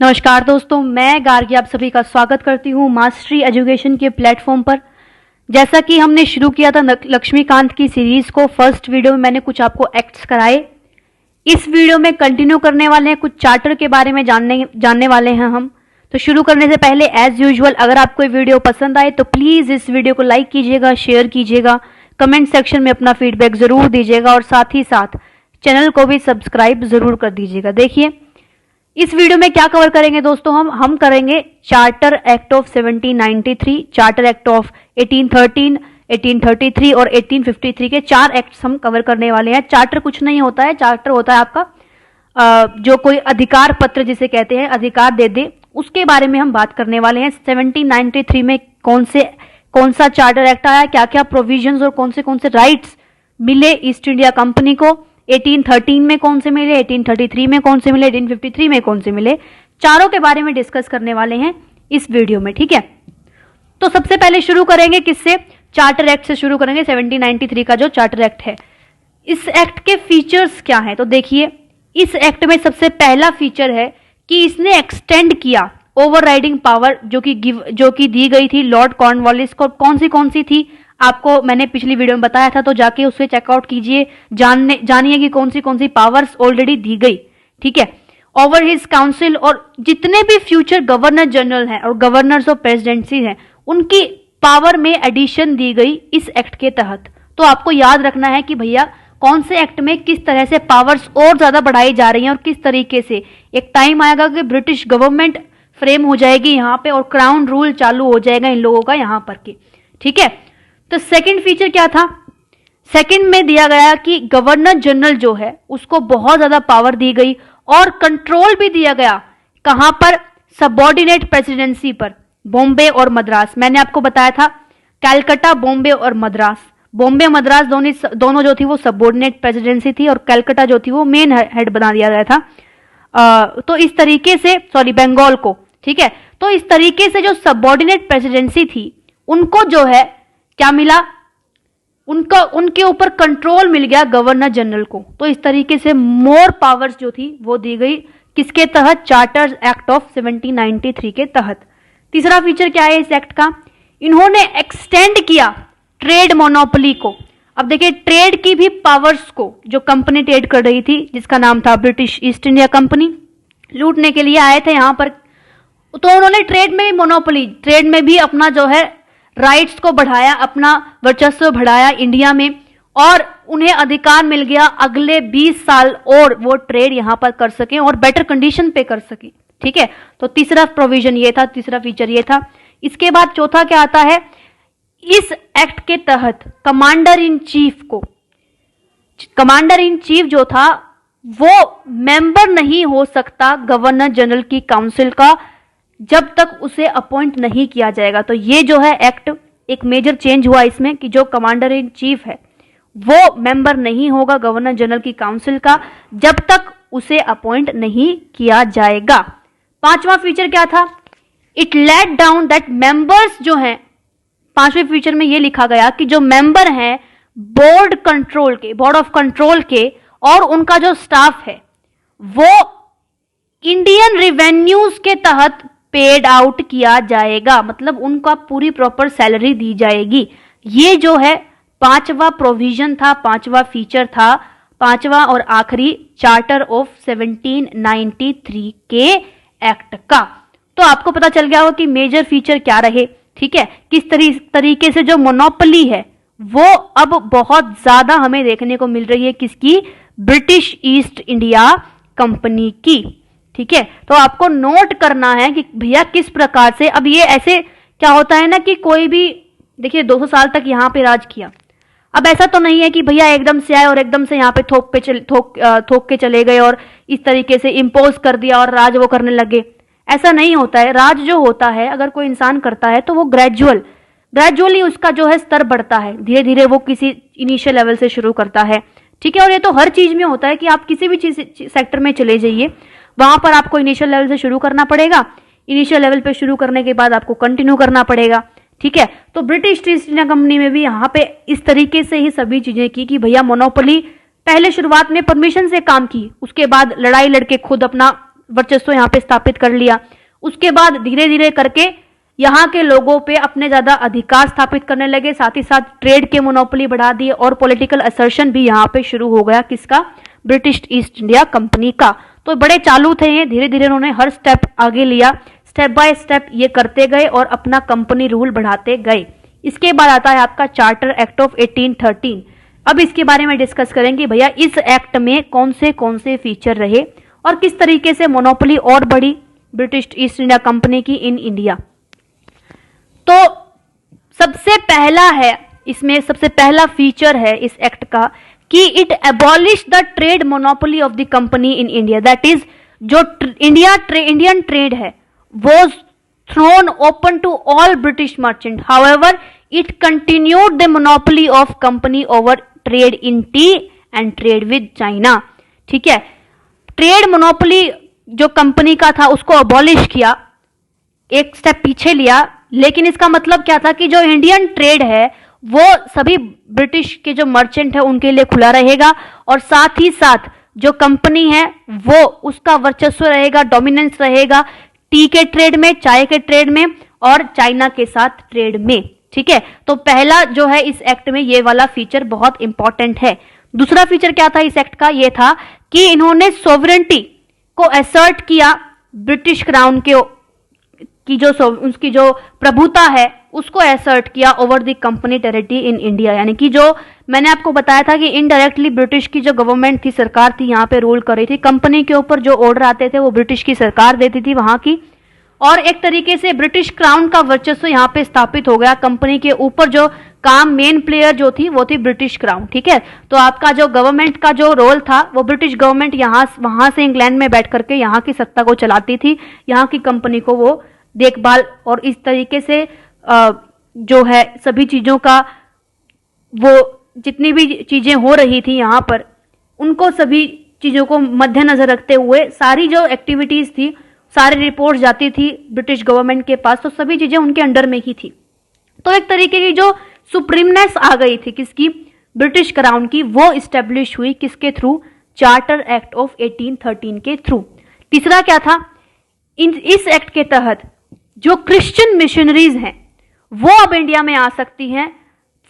नमस्कार दोस्तों, मैं गार्गी आप सभी का स्वागत करती हूँ मास्टरी एजुकेशन के प्लेटफॉर्म पर। जैसा कि हमने शुरू किया था लक्ष्मीकांत की सीरीज को, फर्स्ट वीडियो में मैंने कुछ आपको एक्ट्स कराए। इस वीडियो में कंटिन्यू करने वाले हैं, कुछ चार्टर के बारे में जानने वाले हैं हम। तो शुरू करने से पहले एज यूजुअल अगर आपको ये वीडियो पसंद आए तो प्लीज इस वीडियो को लाइक कीजिएगा, शेयर कीजिएगा, कमेंट सेक्शन में अपना फीडबैक जरूर दीजिएगा और साथ ही साथ चैनल को भी सब्सक्राइब जरूर कर दीजिएगा। देखिए इस वीडियो में क्या कवर करेंगे दोस्तों, हम करेंगे charter act of 1793, charter act of 1813, 1833 और 1853 के 4 एक्ट्स हम कवर करने वाले हैं। चार्टर कुछ नहीं होता है, चार्टर होता है आपका जो कोई अधिकार पत्र जिसे कहते हैं, अधिकार दे दे, उसके बारे में हम बात करने वाले हैं। 1793 में कौन सा चार्टर एक्ट आया, क्या क्या प्रोविजंस और कौन से राइट्स मिले ईस्ट इंडिया कंपनी को, 1813 में कौन से मिले, 1833 में कौन से मिले, 1853 में कौन से मिले, चारों के बारे में डिस्कस करने वाले हैं इस वीडियो में। ठीक है, तो सबसे पहले शुरू करेंगे किससे, चार्टर एक्ट से शुरू करेंगे। 1793 का जो चार्टर एक्ट है, इस एक्ट के फीचर्स क्या हैं, तो देखिए इस एक्ट में सबसे पहला फीचर है कि इसने एक्सटेंड किया ओवरराइडिंग पावर जो कि दी गई थी लॉर्ड कॉर्नवालिस को। कौन सी थी, आपको मैंने पिछली वीडियो में बताया था, तो जाके उससे चेकआउट कीजिए, जानिए कि कौन सी पावर्स ऑलरेडी दी गई। ठीक है, ओवर हिज काउंसिल और जितने भी फ्यूचर गवर्नर जनरल हैं और गवर्नर्स ऑफ प्रेसिडेंसी हैं उनकी पावर में एडिशन दी गई इस एक्ट के तहत। तो आपको याद रखना है कि भैया कौन से एक्ट में किस तरह से पावर्स और ज्यादा बढ़ाई जा रही हैं और किस तरीके से एक टाइम आएगा कि ब्रिटिश गवर्नमेंट फ्रेम हो जाएगी यहाँ पे और क्राउन रूल चालू हो जाएगा इन लोगों का यहाँ पर के। ठीक है, तो सेकंड फीचर क्या था, सेकंड में दिया गया कि गवर्नर जनरल जो है उसको बहुत ज्यादा पावर दी गई और कंट्रोल भी दिया गया, कहां पर, सबऑर्डिनेट प्रेसिडेंसी पर, बॉम्बे और मद्रास। मैंने आपको बताया था कैलकाटा, बॉम्बे और मद्रास। बॉम्बे मद्रास दोनों जो थी वो सबऑर्डिनेट प्रेसिडेंसी थी और कैलकाटा जो थी वो मेन हेड बना दिया गया था। तो इस तरीके से, सॉरी बंगाल को, ठीक है, तो इस तरीके से जो सबऑर्डिनेट प्रेसिडेंसी थी उनको जो है क्या मिला, उनके ऊपर कंट्रोल मिल गया गवर्नर जनरल को। तो इस तरीके से मोर पावर्स जो थी वो दी गई किसके तहत, चार्टर एक्ट ऑफ 1793 के तहत। तीसरा फीचर क्या है इस एक्ट का, इन्होंने एक्सटेंड किया ट्रेड मोनोपोली को। अब देखिए ट्रेड की भी पावर्स को, जो कंपनी ट्रेड कर रही थी जिसका नाम था ब्रिटिश ईस्ट इंडिया कंपनी, लूटने के लिए आए थे यहां पर, तो उन्होंने ट्रेड में भी मोनोपोली, ट्रेड में भी अपना जो है राइट्स को बढ़ाया, अपना वर्चस्व बढ़ाया इंडिया में, और उन्हें अधिकार मिल गया अगले 20 साल और वो ट्रेड यहां पर कर सके और बेटर कंडीशन पे कर सके। ठीक है, तो तीसरा प्रोविजन ये था, तीसरा फीचर ये था। इसके बाद चौथा क्या आता है, इस एक्ट के तहत कमांडर इन चीफ को, कमांडर इन चीफ जो था वो मेंबर नहीं हो सकता गवर्नर जनरल की काउंसिल का जब तक उसे अपॉइंट नहीं किया जाएगा। तो ये जो है एक्ट, एक मेजर चेंज हुआ इसमें कि जो कमांडर इन चीफ है वो मेंबर नहीं होगा गवर्नर जनरल की काउंसिल का जब तक उसे अपॉइंट नहीं किया जाएगा। पांचवा फीचर क्या था, it let down that members जो हैं, पांचवें फीचर में ये लिखा गया कि जो मेंबर हैं बोर्ड कंट्रोल के, बोर्ड ऑफ कंट्रोल के, और उनका जो स्टाफ है वो इंडियन रिवेन्यूज के तहत पेड आउट किया जाएगा, मतलब उनका पूरी प्रॉपर सैलरी दी जाएगी। ये जो है पांचवा प्रोविजन था, पांचवा फीचर था, पांचवा और आखिरी चार्टर ऑफ 1793 के एक्ट का। तो आपको पता चल गया हो कि मेजर फीचर क्या रहे। ठीक है, किस तरीके से जो मोनोपोली है वो अब बहुत ज्यादा हमें देखने को मिल रही है, किसकी, ब्रिटिश ईस्ट इंडिया कंपनी की। ठीक है, तो आपको नोट करना है कि भैया किस प्रकार से, अब ये ऐसे क्या होता है ना कि कोई भी, देखिए 200 साल तक यहाँ पे राज किया, अब ऐसा तो नहीं है कि भैया एकदम से आए और एकदम से यहाँ पे थोक के चले गए और इस तरीके से इम्पोज कर दिया और राज वो करने लगे। ऐसा नहीं होता है। राज जो होता है अगर कोई इंसान करता है तो वो ग्रेजुअली उसका जो है स्तर बढ़ता है, धीरे धीरे वो किसी इनिशियल लेवल से शुरू करता है। ठीक है, और ये तो हर चीज में होता है कि आप किसी भी चीज सेक्टर में चले जाइए, वहां पर आपको इनिशियल लेवल से शुरू करना पड़ेगा, इनिशियल लेवल पे शुरू करने के बाद आपको कंटिन्यू करना पड़ेगा। ठीक है, तो ब्रिटिश ईस्ट इंडिया कंपनी में भी यहाँ पे इस तरीके से ही सभी चीजें की कि भैया मोनोपोली पहले शुरुआत में परमिशन से काम की, उसके बाद लड़ाई लड़के खुद अपना वर्चस्व यहाँ पे स्थापित कर लिया। उसके बाद धीरे धीरे करके यहाँ के लोगों पे अपने ज्यादा अधिकार स्थापित करने लगे, साथ ही साथ ट्रेड के मोनोपोली बढ़ा दिए और पॉलिटिकल असर्शन भी यहाँ पे शुरू हो गया। किसका? ब्रिटिश ईस्ट इंडिया कंपनी का। तो बड़े चालू थे ये, धीरे धीरे उन्होंने हर स्टेप आगे लिया, स्टेप बाय स्टेप ये करते गए और अपना कंपनी रूल बढ़ाते गए। इसके बाद आता है आपका चार्टर एक्ट ऑफ 1813। अब इसके बारे में डिस्कस करेंगे भैया इस एक्ट में कौन से फीचर रहे और किस तरीके से मोनोपोली और बढ़ी ब्रिटिश ईस्ट इंडिया कंपनी की इन इंडिया। तो सबसे पहला है इसमें, सबसे पहला फीचर है इस एक्ट का कि it abolish the trade monopoly of the company in India. That is जो इंडियन ट्रेड है was thrown open to all British merchant. However it continued the monopoly of company over trade in tea and trade with China. ठीक है, trade monopoly जो company का था उसको abolish किया, एक स्टेप पीछे लिया, लेकिन इसका मतलब क्या था कि जो इंडियन ट्रेड है वो सभी ब्रिटिश के जो मर्चेंट है उनके लिए खुला रहेगा और साथ ही साथ जो कंपनी है वो उसका वर्चस्व रहेगा, डोमिनेंस रहेगा टी के ट्रेड में, चाय के ट्रेड में और चाइना के साथ ट्रेड में। ठीक है, तो पहला जो है इस एक्ट में ये वाला फीचर बहुत इंपॉर्टेंट है। दूसरा फीचर क्या था इस एक्ट का? ये था कि इन्होंने सोवरेंटी को असर्ट किया, ब्रिटिश क्राउन के की जो उसकी जो प्रभुता है उसको असर्ट किया over the company territory in India. यानी कि जो मैंने आपको बताया था कि इनडायरेक्टली ब्रिटिश की जो गवर्नमेंट थी, सरकार थी, यहाँ पे रूल कर रही थी, कंपनी के ऊपर जो ऑर्डर आते थे वो ब्रिटिश की सरकार देती थी वहां की, और एक तरीके से ब्रिटिश क्राउन का वर्चस्व यहाँ पे स्थापित हो गया। कंपनी के ऊपर जो काम मेन प्लेयर जो थी वो थी ब्रिटिश क्राउन। ठीक है, तो आपका जो गवर्नमेंट का जो रोल था वो ब्रिटिश गवर्नमेंट यहाँ वहां से इंग्लैंड में बैठ करके यहाँ की सत्ता को चलाती थी, यहाँ की कंपनी को वो देखभाल और इस तरीके से जो है सभी चीजों का वो जितनी भी चीजें हो रही थी यहाँ पर उनको सभी चीजों को मद्देनजर रखते हुए सारी जो एक्टिविटीज थी, सारी रिपोर्ट जाती थी ब्रिटिश गवर्नमेंट के पास, तो सभी चीजें उनके अंडर में ही थी। तो एक तरीके की जो सुप्रीमनेस आ गई थी किसकी? ब्रिटिश क्राउन की, वो इस्टेब्लिश हुई किसके थ्रू? चार्टर एक्ट ऑफ 1813 के थ्रू। तीसरा क्या था? इस एक्ट के तहत जो क्रिश्चियन मिशनरीज हैं वो अब इंडिया में आ सकती हैं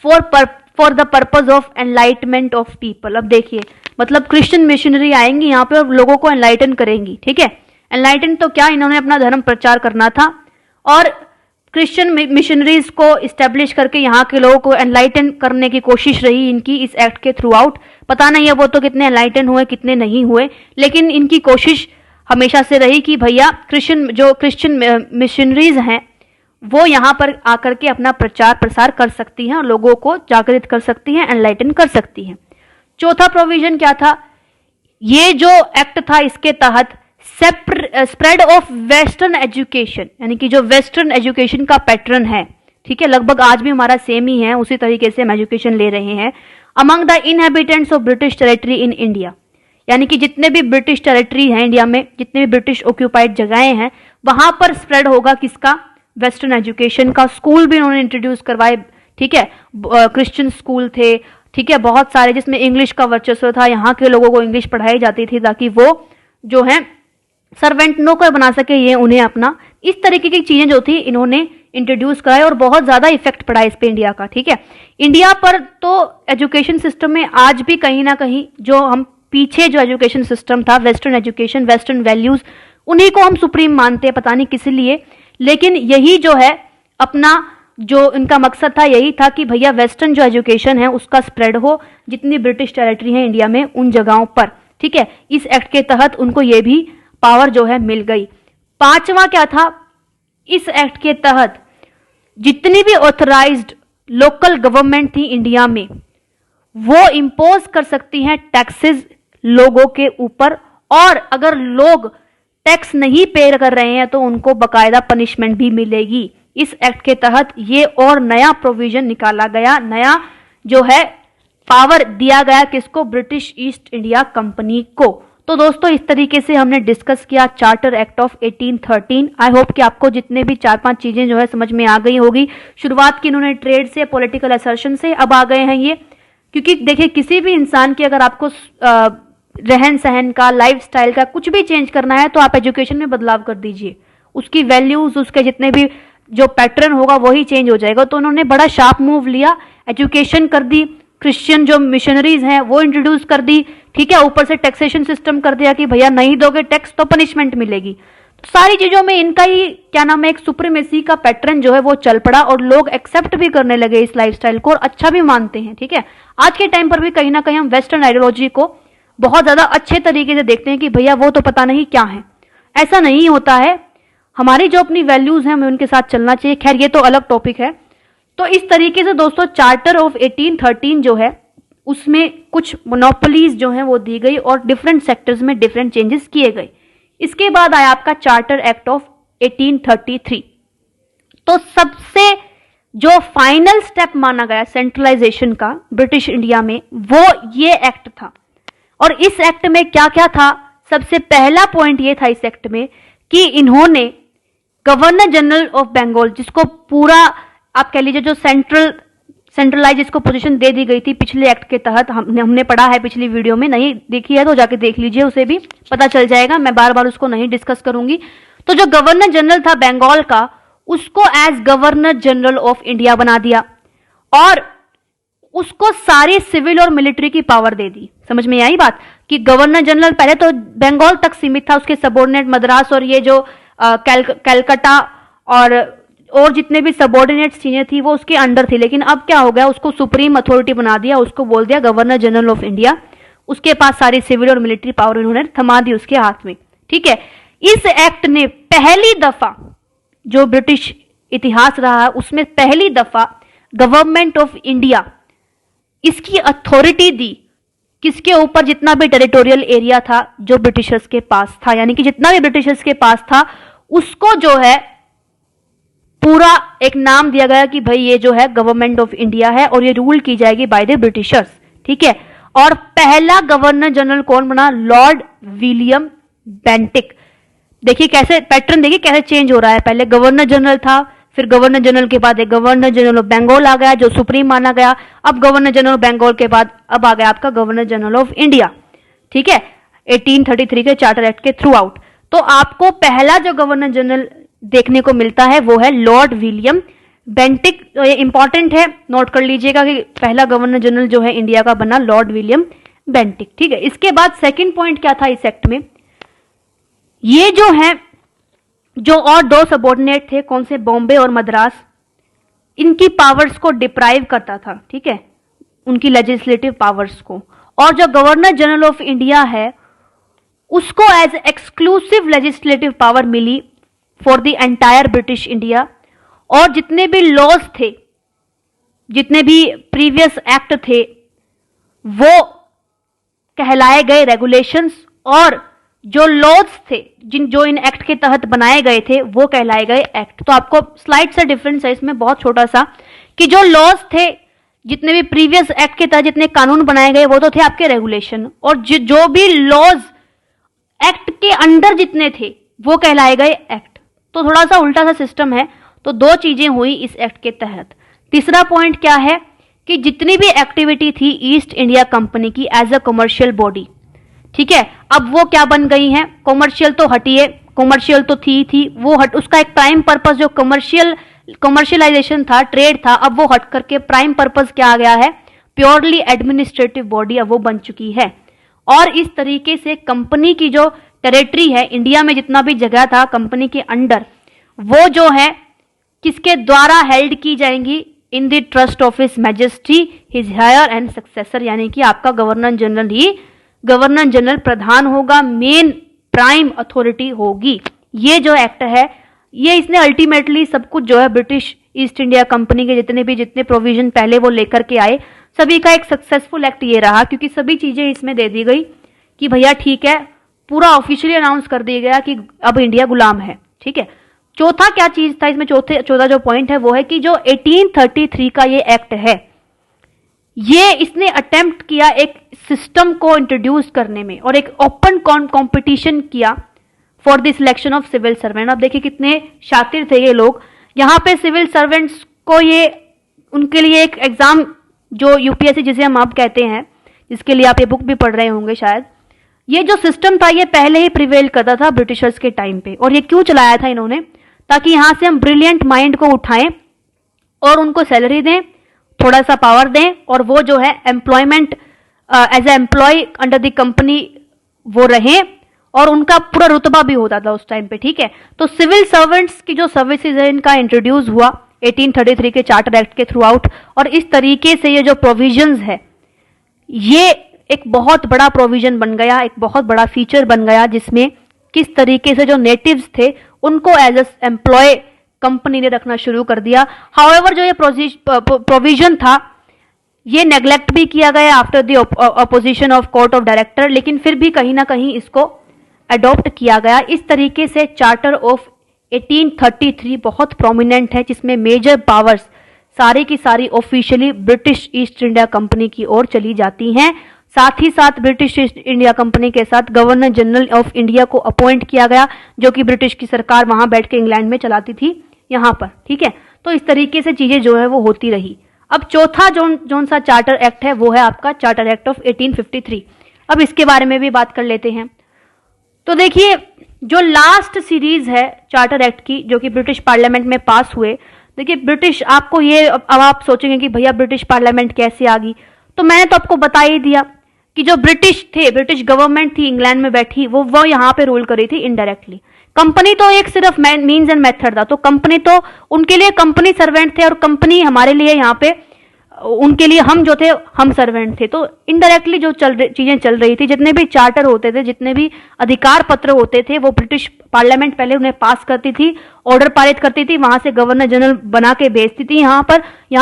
for the purpose of enlightenment of people. अब देखिए, मतलब क्रिश्चियन मिशनरी आएंगी यहाँ पे और लोगों को एनलाइटन करेंगी। ठीक है, एनलाइटन तो क्या, इन्होंने अपना धर्म प्रचार करना था और क्रिश्चियन मिशनरीज को इस्टेब्लिश करके यहाँ के लोगों को एनलाइटन करने की कोशिश रही इनकी इस एक्ट के थ्रू आउट। पता नहीं है वो तो कितने एनलाइटन हुए कितने नहीं हुए, लेकिन इनकी कोशिश हमेशा से रही कि भैया क्रिश्चियन मिशनरीज हैं वो यहाँ पर आकर के अपना प्रचार प्रसार कर सकती हैं और लोगों को जागृत कर सकती हैं, एनलाइटन कर सकती हैं। चौथा प्रोविजन क्या था? ये जो एक्ट था इसके तहत स्प्रेड ऑफ वेस्टर्न एजुकेशन, यानी कि जो वेस्टर्न एजुकेशन का पैटर्न है, ठीक है, लगभग आज भी हमारा सेम ही है, उसी तरीके से हम एजुकेशन ले रहे हैं, among the inhabitants of British territory in India. यानी कि जितने भी ब्रिटिश टेरिटरी हैं इंडिया में, जितने भी ब्रिटिश ऑक्यूपाइड जगहें हैं, वहां पर स्प्रेड होगा किसका? वेस्टर्न एजुकेशन का। स्कूल भी उन्होंने इंट्रोड्यूस करवाए। ठीक है, क्रिश्चियन स्कूल थे, ठीक है, बहुत सारे, जिसमें इंग्लिश का वर्चस्व था, यहाँ के लोगों को इंग्लिश पढ़ाई जाती थी ताकि वो जो है सर्वेंट नौकर बना सके ये उन्हें अपना। इस तरीके की चीजें जो थी इन्होंने इंट्रोड्यूस कराए और बहुत ज्यादा इफेक्ट पड़ा इस पे इंडिया का। ठीक है, इंडिया पर तो एजुकेशन सिस्टम में आज भी कहीं ना कहीं जो हम पीछे जो एजुकेशन सिस्टम था, वेस्टर्न एजुकेशन, वेस्टर्न वैल्यूज, उन्हीं को हम सुप्रीम मानते हैं, पता नहीं किस लिए, लेकिन यही जो है अपना जो इनका मकसद था यही था कि भैया वेस्टर्न जो एजुकेशन है उसका स्प्रेड हो जितनी ब्रिटिश टेरिटरी है इंडिया में उन जगहों पर। ठीक है, इस एक्ट के तहत उनको ये भी पावर जो है मिल गई। पांचवा क्या था? इस एक्ट के तहत जितनी भी ऑथराइज्ड लोकल गवर्नमेंट थी इंडिया में वो इंपोज कर सकती हैं टैक्सेस लोगों के ऊपर, और अगर लोग टैक्स नहीं पे कर रहे हैं तो उनको बकायदा पनिशमेंट भी मिलेगी। इस एक्ट के तहत ये और नया प्रोविजन निकाला गया, नया जो है पावर दिया गया किसको? ब्रिटिश ईस्ट इंडिया कंपनी को। तो दोस्तों इस तरीके से हमने डिस्कस किया charter act of 1813। I hope कि आपको जितने भी 4-5 चीजें जो है समझ में आ गई होगी। शुरुआत की इन्होंने ट्रेड से, पॉलिटिकल असर्शन से, अब आ गए हैं ये, क्योंकि देखिए किसी भी इंसान की अगर आपको रहन सहन का, लाइफस्टाइल का कुछ भी चेंज करना है तो आप एजुकेशन में बदलाव कर दीजिए, उसकी वैल्यूज, उसके जितने भी जो पैटर्न होगा वही चेंज हो जाएगा। तो उन्होंने बड़ा शार्प मूव लिया, एजुकेशन कर दी, क्रिश्चियन जो मिशनरीज हैं वो इंट्रोड्यूस कर दी, ठीक है, ऊपर से टैक्सेशन सिस्टम कर दिया कि भैया नहीं दोगे टैक्स तो पनिशमेंट मिलेगी। तो सारी चीजों में इनका ही क्या नाम है, एक सुप्रीमेसी का पैटर्न जो है वो चल पड़ा और लोग एक्सेप्ट भी करने लगे इस लाइफस्टाइल को और अच्छा भी मानते हैं, ठीक है। आज के टाइम पर भी कहीं ना कहीं हम वेस्टर्न आइडियोलॉजी को बहुत ज्यादा अच्छे तरीके से देखते हैं कि भैया वो तो पता नहीं क्या है, ऐसा नहीं होता है। हमारी जो अपनी वैल्यूज हैं हमें उनके साथ चलना चाहिए। खैर ये तो अलग टॉपिक है। तो इस तरीके से दोस्तों चार्टर ऑफ 1813 जो है उसमें कुछ मोनोपोलीज जो हैं वो दी गई और डिफरेंट सेक्टर्स में डिफरेंट चेंजेस किए गए। इसके बाद आया आपका चार्टर एक्ट ऑफ 1833। तो सबसे जो फाइनल स्टेप माना गया सेंट्रलाइजेशन का ब्रिटिश इंडिया में वो ये एक्ट था। और इस एक्ट में क्या क्या था, सबसे पहला पॉइंट ये था इस एक्ट में कि इन्होंने गवर्नर जनरल ऑफ बंगाल, जिसको पूरा आप कह लीजिए जो सेंट्रलाइज इसको पोजीशन दे दी गई थी पिछले एक्ट के तहत, हमने पढ़ा है पिछली वीडियो में, नहीं देखी है तो जाके देख लीजिए, उसे भी पता चल जाएगा, मैं बार बार उसको नहीं डिस्कस करूंगी। तो जो गवर्नर जनरल था बंगाल का, उसको as governor general of India बना दिया और उसको सारी सिविल और मिलिट्री की पावर दे दी। समझ में आई बात कि गवर्नर जनरल पहले तो बंगाल तक सीमित था, उसके सबॉर्डिनेट मद्रास और ये जो कलकत्ता और जितने भी सबॉर्डिनेट चीजें थी वो उसके अंडर थी। लेकिन अब क्या हो गया, उसको सुप्रीम अथॉरिटी बना दिया, उसको बोल दिया गवर्नर जनरल ऑफ इंडिया, उसके पास सारी सिविल और मिलिट्री पावर इन्होंने थमा दी उसके हाथ में, ठीक है। इस एक्ट ने पहली दफा, जो ब्रिटिश इतिहास रहा है उसमें पहली दफा गवर्नमेंट ऑफ इंडिया इसकी अथॉरिटी दी किसके ऊपर, जितना भी टेरिटोरियल एरिया था जो ब्रिटिशर्स के पास था, यानी कि जितना भी ब्रिटिशर्स के पास था उसको जो है पूरा एक नाम दिया गया कि भाई ये जो है गवर्नमेंट ऑफ इंडिया है और ये रूल की जाएगी बाय द ब्रिटिशर्स, ठीक है। और पहला गवर्नर जनरल कौन बना, लॉर्ड विलियम बेंटिक। देखिए कैसे पैटर्न, देखिए कैसे चेंज हो रहा है, पहले गवर्नर जनरल था, फिर गवर्नर जनरल के बाद एक गवर्नर जनरल ऑफ बंगाल आ गया जो सुप्रीम माना गया, अब गवर्नर जनरल ऑफ बंगाल के बाद अब आ गया आपका गवर्नर जनरल ऑफ इंडिया, ठीक है, 1833 के चार्टर एक्ट के थ्रू आउट। तो आपको पहला जो गवर्नर जनरल देखने को मिलता है वो है लॉर्ड विलियम बेंटिक। तो ये इंपॉर्टेंट है, नोट कर लीजिएगा कि पहला गवर्नर जनरल जो है इंडिया का बना लॉर्ड विलियम बेंटिक, ठीक है। इसके बाद सेकंड पॉइंट क्या था इस एक्ट में, ये जो है जो और दो सबॉर्डिनेट थे, कौन से, बॉम्बे और मद्रास, इनकी पावर्स को डिप्राइव करता था, ठीक है, उनकी लेजिस्लेटिव पावर्स को। और जो गवर्नर जनरल ऑफ इंडिया है उसको एज एक्सक्लूसिव लेजिस्लेटिव पावर मिली for the entire British India. और जितने भी लॉज थे, जितने भी प्रीवियस एक्ट थे वो कहलाए गए रेगुलेशंस, और जो लॉज थे जो इन एक्ट के तहत बनाए गए थे वो कहलाए गए एक्ट। तो आपको स्लाइड से डिफरेंस है इसमें बहुत छोटा सा, कि जो लॉज थे, जितने भी प्रीवियस एक्ट के तहत जितने कानून बनाए गए वो तो थे आपके रेगुलेशन, और जो भी लॉज एक्ट के अंडर जितने थे वो कहलाए गए एक्ट। तो थोड़ा सा उल्टा सा सिस्टम है। तो दो चीजें हुई इस एक्ट के तहत। तीसरा पॉइंट क्या है कि जितनी भी एक्टिविटी थी ईस्ट इंडिया कंपनी की एज अ कमर्शियल बॉडी, ठीक है, अब वो क्या बन गई हैं, कमर्शियल तो हटिए, कमर्शियल तो थी वो हट, उसका एक प्राइम पर्पस जो कमर्शियलाइजेशन था, ट्रेड था, अब वो हट करके प्राइम पर्पस क्या आ गया है, प्योरली एडमिनिस्ट्रेटिव बॉडी अब वो बन चुकी है। और इस तरीके से कंपनी की जो टेरिटरी है, इंडिया में जितना भी जगह था कंपनी के अंडर, वो जो है किसके द्वारा हेल्ड की जाएंगी, in the trust of his majesty his heir and successor, यानी कि आपका गवर्नर जनरल ही, गवर्नर जनरल प्रधान होगा, मेन प्राइम अथॉरिटी होगी। ये जो एक्ट है ये इसने अल्टीमेटली सब कुछ जो है ब्रिटिश ईस्ट इंडिया कंपनी के जितने प्रोविजन पहले वो लेकर के आए, सभी का एक सक्सेसफुल एक्ट ये रहा, क्योंकि सभी चीजें इसमें दे दी गई कि भैया ठीक है, पूरा ऑफिशियली अनाउंस कर दिया गया कि अब इंडिया गुलाम है, ठीक है। चौथा क्या चीज था इसमें, चौथा जो पॉइंट है वो है कि जो 1833 का ये एक्ट है, ये इसने अटेम्प्ट किया एक सिस्टम को इंट्रोड्यूस करने में और एक ओपन कंपटीशन किया for the selection of civil servant. अब देखिए कितने शातिर थे ये लोग। यहाँ पे सिविल सर्वेंट्स को ये उनके लिए एक एग्जाम जो यूपीएससी जिसे हम अब कहते हैं, जिसके लिए आप ये बुक भी पढ़ रहे होंगे शायद, ये जो सिस्टम था ये पहले ही प्रिवेल करता था ब्रिटिशर्स के टाइम पे। और ये क्यों चलाया था इन्होंने? ताकि यहां से हम ब्रिलियंट माइंड को उठाएं और उनको सैलरी दें, थोड़ा सा पावर दें, और वो जो है employment as a employ under the company वो रहें, और उनका पूरा रुतबा भी होता था उस टाइम पे। ठीक है, तो सिविल सर्वेंट्स की जो सर्विसेज है इनका इंट्रोड्यूस हुआ 1833 के चार्टर एक्ट के थ्रू आउट। और इस तरीके से ये जो प्रोविजंस है ये एक बहुत बड़ा प्रोविजन बन गया, एक बहुत बड़ा फीचर बन गया, जिसमें किस तरीके से जो नेटिव्स थे उनको एज ए एम्प्लॉय कंपनी ने रखना शुरू कर दिया। हाउएवर जो ये प्रोविजन था ये नेग्लेक्ट भी किया गया after the opposition of court of director, लेकिन फिर भी कहीं ना कहीं इसको अडॉप्ट किया गया। इस तरीके से चार्टर ऑफ 1833 बहुत प्रोमिनेंट है, जिसमें मेजर पावर्स सारी की सारी officially British east India company की ओर चली जाती हैं। साथ ही साथ ब्रिटिश ईस्ट इंडिया कंपनी के साथ गवर्नर जनरल ऑफ इंडिया को अपॉइंट किया गया, जो कि ब्रिटिश की सरकार वहां बैठ के इंग्लैंड में चलाती थी यहां पर। ठीक है, तो इस तरीके से चीजें जो है वो होती रही। अब चौथा जोन सा चार्टर एक्ट है वो है आपका चार्टर एक्ट ऑफ 1853। अब इसके बारे में भी बात कर लेते हैं। तो देखिए, जो लास्ट सीरीज है चार्टर एक्ट की जो कि ब्रिटिश पार्लियामेंट में पास हुए, देखिए ब्रिटिश, आपको ये अब आप सोचेंगे कि भैया ब्रिटिश पार्लियामेंट कैसे आ गई, तो मैंने तो आपको बता ही दिया कि जो ब्रिटिश थे, ब्रिटिश गवर्नमेंट थी इंग्लैंड में बैठी, वो यहाँ पे रूल करी थी इनडायरेक्टली। कंपनी तो एक सिर्फ मीन्स एंड मेथड था, तो कंपनी तो उनके लिए कंपनी सर्वेंट थे, और कंपनी हमारे लिए यहाँ पे उनके लिए हम जो थे हम सर्वेंट थे। तो इनडायरेक्टली जो चीजें चल रही थी, जितने भी चार्टर होते थे, जितने भी अधिकार पत्र होते थे, वो ब्रिटिश पार्लियामेंट पहले उन्हें पास करती थी, ऑर्डर पारित करती थी, वहां से गवर्नर जनरल बना के भेजती थी यहाँ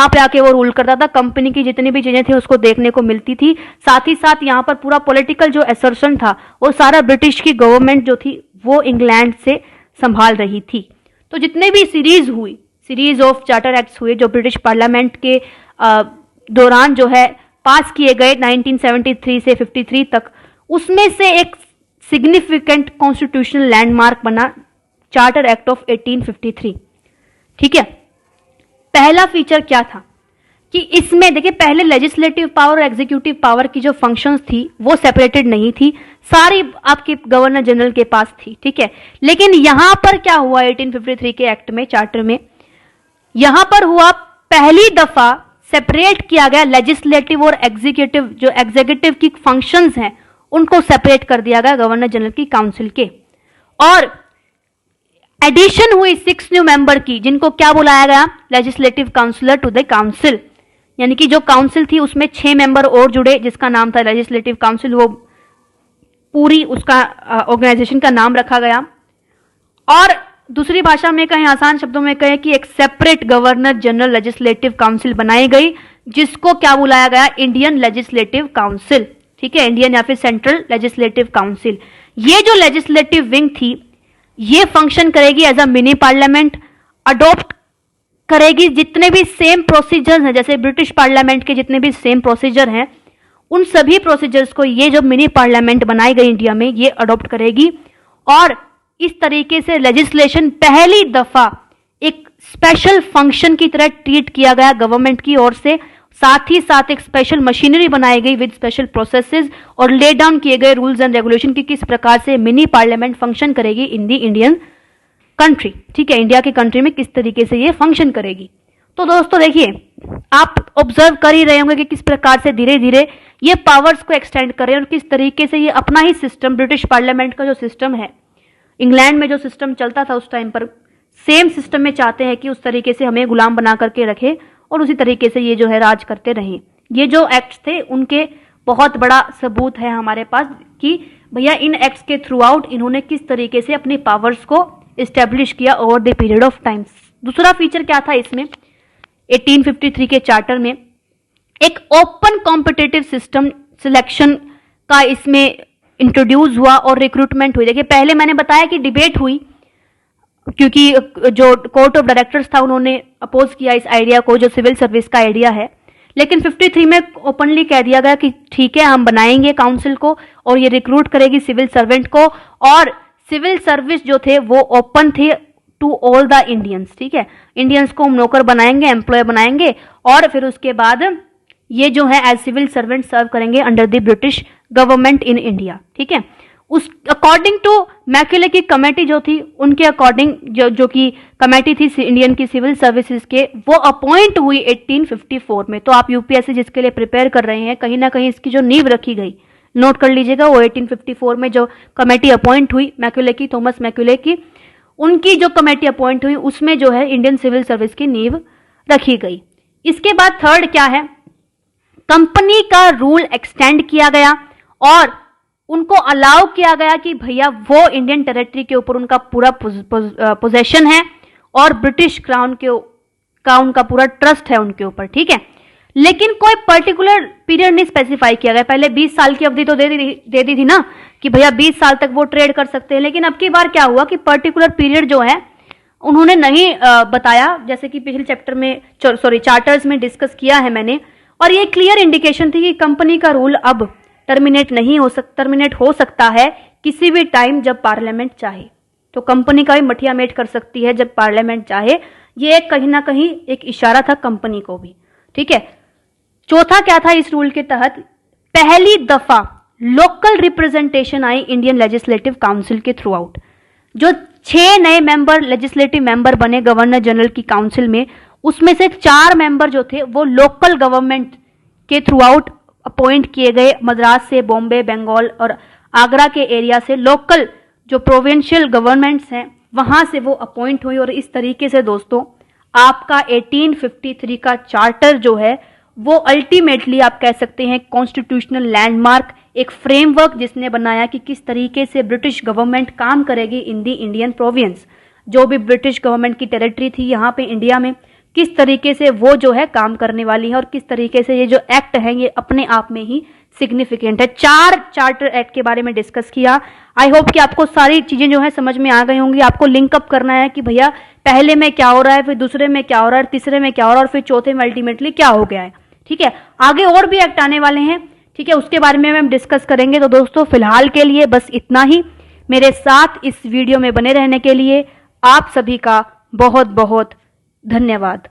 पे आके वो रूल करता था। कंपनी की जितनी भी चीजें थी उसको देखने को मिलती थी। साथ ही साथ यहाँ पर पूरा पॉलिटिकल जो असर्शन था वो सारा ब्रिटिश की गवर्नमेंट जो थी वो इंग्लैंड से संभाल रही थी। तो जितने भी सीरीज ऑफ चार्टर एक्ट्स हुए जो ब्रिटिश पार्लियामेंट के दौरान जो है पास किए गए 1973 से 53 तक, उसमें से एक सिग्निफिकेंट कॉन्स्टिट्यूशनल लैंडमार्क बना चार्टर एक्ट ऑफ 1853। ठीक है, पहला फीचर क्या था कि इसमें देखिए पहले लेजिस्लेटिव पावर और एग्जीक्यूटिव पावर की जो फंक्शंस थी वो सेपरेटेड नहीं थी, सारी आपके गवर्नर जनरल के पास थी। ठीक है, लेकिन यहां पर क्या हुआ 1853 के एक्ट में, चार्टर में यहां पर हुआ पहली दफा सेपरेट किया गया लेजिस्लेटिव और एग्जीक्यूटिव, जो एग्जीक्यूटिव की फंक्शंस हैं उनको सेपरेट कर दिया गया गवर्नर जनरल की काउंसिल के। और एडिशन हुई 6 न्यू मेंबर की, जिनको क्या बुलाया गया, legislative councillor to the council, यानी कि जो काउंसिल थी उसमें 6 मेंबर और जुड़े जिसका नाम था लेजिस्लेटिव काउंसिल। वो पूरी उसका ऑर्गेनाइजेशन का नाम रखा गया। और दूसरी भाषा में कहें, आसान शब्दों में कहें कि एक separate governor general legislative council बनाई गई, जिसको क्या बुलाया गया, इंडियन लेजिस्लेटिव काउंसिल। ठीक है, इंडियन या फिर सेंट्रल लेजिस्लेटिव काउंसिल। ये जो लेजिस्लेटिव विंग थी ये फंक्शन करेगी as a mini parliament, adopt करेगी जितने भी सेम प्रोसीजर्स हैं, जैसे ब्रिटिश पार्लियामेंट के जितने भी सेम प्रोसीजर हैं उन सभी प्रोसीजर्स को ये जो मिनी पार्लियामेंट बनाई गई इंडिया में ये अडॉप्ट करेगी। और इस तरीके से लेजिस्लेशन पहली दफा एक स्पेशल फंक्शन की तरह ट्रीट किया गया गवर्नमेंट की ओर से। साथ ही साथ एक स्पेशल मशीनरी बनाई गई विद स्पेशल प्रोसेसेस और ले डाउन किए गए रूल्स एंड रेगुलेशन की किस प्रकार से मिनी पार्लियामेंट फंक्शन करेगी इन दी इंडियन कंट्री। ठीक है, इंडिया की कंट्री में किस तरीके से ये फंक्शन करेगी। तो दोस्तों देखिए, आप ऑब्जर्व कर ही रहे होंगे कि किस प्रकार से धीरे धीरे ये पावर्स को एक्सटेंड कर रहे हैं और किस तरीके से ये अपना ही सिस्टम, ब्रिटिश पार्लियामेंट का जो सिस्टम है, इंग्लैंड में जो सिस्टम चलता था उस टाइम पर, सेम सिस्टम में चाहते हैं कि उस तरीके से हमें गुलाम बना करके रखे और उसी तरीके से ये जो है राज करते रहें। ये जो एक्ट्स थे उनके बहुत बड़ा सबूत है हमारे पास कि भैया इन एक्ट्स के थ्रू आउट इन्होंने किस तरीके से अपनी पावर्स को इस्टेब्लिश किया over the period of times. दूसरा फीचर क्या था इसमें 1853 के चार्टर में, एक ओपन कॉम्पिटिटिव सिस्टम सिलेक्शन का इसमें इंट्रोड्यूस हुआ और रिक्रूटमेंट हुई। देखिए पहले मैंने बताया कि डिबेट हुई क्योंकि जो कोर्ट ऑफ डायरेक्टर्स था उन्होंने अपोज किया इस आइडिया को जो सिविल सर्विस का आइडिया है, लेकिन 53 में ओपनली कह दिया गया कि ठीक है हम बनाएंगे काउंसिल को और ये रिक्रूट करेगी सिविल सर्वेंट को, और सिविल सर्विस जो थे वो ओपन थे टू ऑल द इंडियंस। ठीक है, इंडियंस को हम नौकर बनाएंगे, एम्प्लॉय बनाएंगे और फिर उसके बाद ये जो है एज सिविल सर्वेंट सर्व करेंगे under the British government in India. ठीक है, उस अकॉर्डिंग टू मैक्यूले की कमेटी जो थी, उनके अकॉर्डिंग जो कि कमेटी थी इंडियन की सिविल सर्विसेज के, वो अपॉइंट हुई 1854 में। तो आप यूपीएससी जिसके लिए प्रिपेयर कर रहे हैं, कहीं ना कहीं इसकी जो नींव रखी गई, नोट कर लीजिएगा, वो 1854 में जो कमेटी अपॉइंट हुई मैक्यूले की, थॉमस मैक्यूले की, उनकी जो कमेटी अपॉइंट हुई उसमें जो है इंडियन सिविल सर्विस की नींव रखी गई। इसके बाद थर्ड क्या है, कंपनी का रूल एक्सटेंड किया गया और उनको अलाउ किया गया कि भैया वो इंडियन टेरिटरी के ऊपर उनका पूरा पोजेशन है और ब्रिटिश क्राउन का उनका पूरा ट्रस्ट है उनके ऊपर। ठीक है, लेकिन कोई पर्टिकुलर पीरियड नहीं स्पेसिफाई किया गया। पहले 20 साल की अवधि तो दे दी थी ना कि भैया 20 साल तक वो ट्रेड कर सकते हैं, लेकिन अब की बार क्या हुआ कि पर्टिकुलर पीरियड जो है उन्होंने नहीं बताया, जैसे कि पिछले चैप्टर में चार्टर्स में डिस्कस किया है मैंने, और ये क्लियर इंडिकेशन थी कि कंपनी का रूल अब टर्मिनेट हो सकता है किसी भी टाइम जब पार्लियामेंट चाहे। तो कंपनी का भी मठिया मेट कर सकती है जब पार्लियामेंट चाहे। ये कहीं ना कहीं एक इशारा था कंपनी को भी। ठीक है, चौथा क्या था इस रूल के तहत, पहली दफा लोकल रिप्रेजेंटेशन आई इंडियन लेजिस्लेटिव काउंसिल के थ्रू आउट। जो 6 नए मेंबर लेजिस्लेटिव मेंबर बने गवर्नर जनरल की काउंसिल में, उसमें से 4 मेंबर जो थे वो लोकल गवर्नमेंट के थ्रू आउट अपॉइंट किए गए। मद्रास से, बॉम्बे, बंगाल और आगरा के एरिया से लोकल जो प्रोविंशियल गवर्नमेंट्स हैं वहां से वो अपॉइंट हुई। और इस तरीके से दोस्तों आपका 1853 का चार्टर जो है वो अल्टीमेटली आप कह सकते हैं कॉन्स्टिट्यूशनल लैंडमार्क, एक फ्रेमवर्क जिसने बनाया कि किस तरीके से ब्रिटिश गवर्नमेंट काम करेगी इन दी इंडियन प्रोविंस। जो भी ब्रिटिश गवर्नमेंट की टेरिटरी थी यहाँ पे इंडिया में, किस तरीके से वो जो है काम करने वाली है और किस तरीके से ये जो एक्ट है ये अपने आप में ही सिग्निफिकेंट है। 4 चार्टर एक्ट के बारे में डिस्कस किया। आई होप कि आपको सारी चीजें जो है समझ में आ गई होंगी। आपको लिंकअप करना है कि भैया पहले में क्या हो रहा है, फिर दूसरे में क्या हो रहा है, तीसरे में क्या हो रहा है और फिर चौथे में अल्टीमेटली क्या हो गया है। ठीक है, आगे और भी एक्ट आने वाले हैं। ठीक है, उसके बारे में हम डिस्कस करेंगे। तो दोस्तों फिलहाल के लिए बस इतना ही। मेरे साथ इस वीडियो में बने रहने के लिए आप सभी का बहुत बहुत धन्यवाद।